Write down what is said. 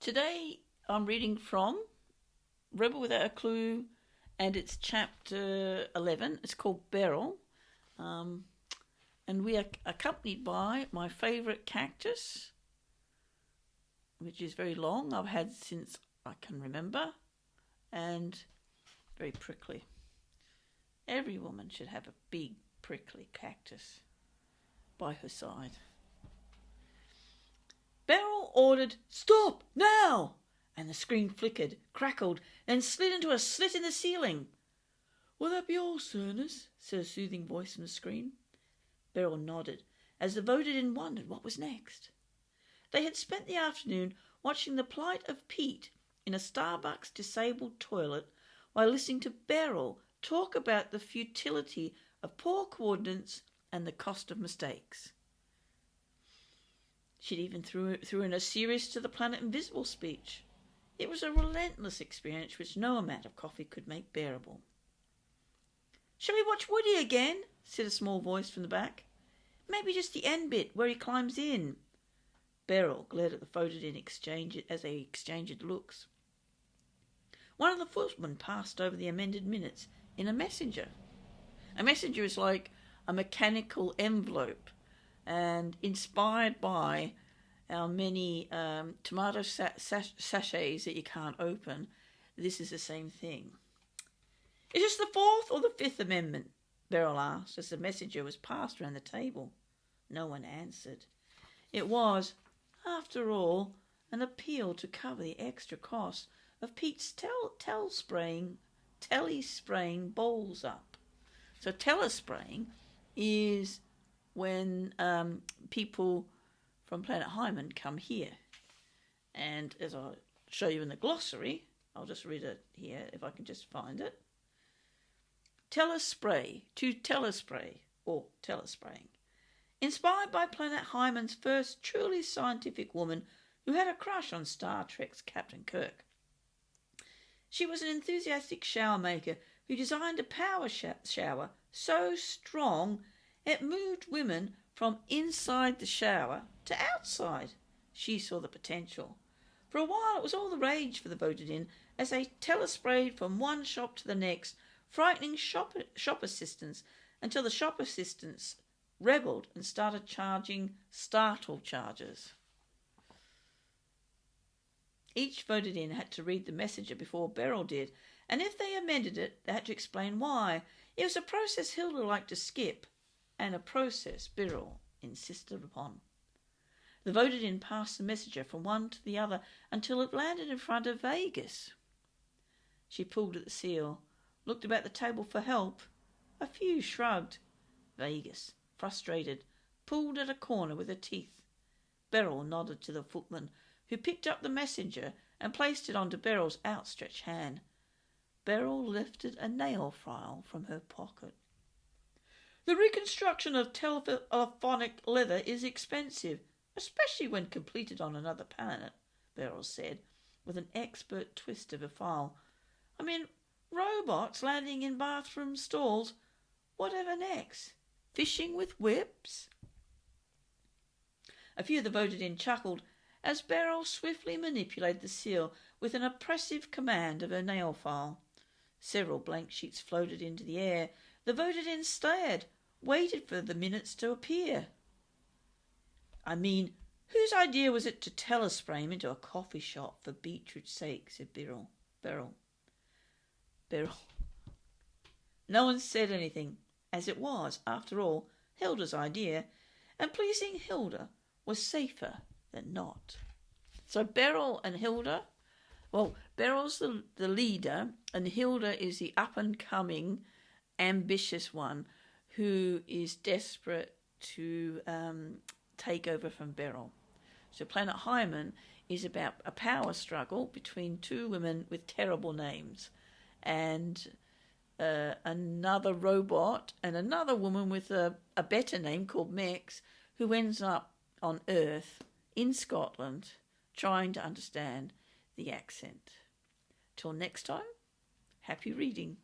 Today I'm reading from Rebel Without a Clue, and it's chapter 11. It's called Beryl, and we are accompanied by my favourite cactus, which is very long. I've had since I can remember, and very prickly. Every woman should have a big prickly cactus by her side. Beryl ordered, "Stop, now!" and the screen flickered, crackled, and slid into a slit in the ceiling. "Will that be all, Cernus?" said a soothing voice from the screen. Beryl nodded, as the voted-in wondered what was next. They had spent the afternoon watching the plight of Pete in a Starbucks disabled toilet while listening to Beryl talk about the futility of poor coordinates and the cost of mistakes. She'd even threw in a serious to the planet invisible speech. It was a relentless experience which no amount of coffee could make bearable. "Shall we watch Woody again?" said a small voice from the back. "Maybe just the end bit where he climbs in." Beryl glared at the voted-in as they exchanged looks. One of the footmen passed over the amended minutes in a messenger. A messenger is like a mechanical envelope, and inspired by our many tomato sachets that you can't open, this is the same thing. "Is this the Fourth or the Fifth Amendment?" Beryl asked as the messenger was passed around the table. No one answered. It was, after all, an appeal to cover the extra cost of Pete's telespraying balls up. So telespraying is when people from Planet Hyman come here. And as I'll show you in the glossary, I'll just read it here if I can just find it. Telespray, to telespray, or telespraying. Inspired by Planet Hyman's first truly scientific woman who had a crush on Star Trek's Captain Kirk. She was an enthusiastic shower maker who designed a power shower so strong it moved women from inside the shower to outside. She saw the potential. For a while it was all the rage for the voted-in as they telesprayed from one shop to the next, frightening shop assistants until the shop assistants rebelled and started charging startle charges. Each voted-in had to read the messenger before Beryl did, and if they amended it, they had to explain why. It was a process Hilda liked to skip, and a process Beryl insisted upon. The voted-in passed the messenger from one to the other until it landed in front of Vegas. She pulled at the seal, looked about the table for help. A few shrugged. Vegas, frustrated, pulled at a corner with her teeth. Beryl nodded to the footman, who picked up the messenger and placed it onto Beryl's outstretched hand. Beryl lifted a nail file from her pocket. "The reconstruction of telephonic leather is expensive, especially when completed on another planet," Beryl said, with an expert twist of a file. "I mean, robots landing in bathroom stalls. Whatever next? Fishing with whips?" A few of the voted-in chuckled as Beryl swiftly manipulated the seal with an oppressive command of her nail file. Several blank sheets floated into the air. The voted-in stared, waited for the minutes to appear. "I mean, whose idea was it to telespray him into a coffee shop for Beetroot's sake?" said Beryl. No one said anything, as it was, after all, Hilda's idea, and pleasing Hilda was safer than not. So Beryl and Hilda, Beryl's the leader, and Hilda is the up-and-coming, ambitious one who is desperate to take over from Beryl. So Planet Hyman is about a power struggle between two women with terrible names, and another robot and another woman with a better name called Mex, who ends up on Earth in Scotland trying to understand the accent. Till next time, happy reading.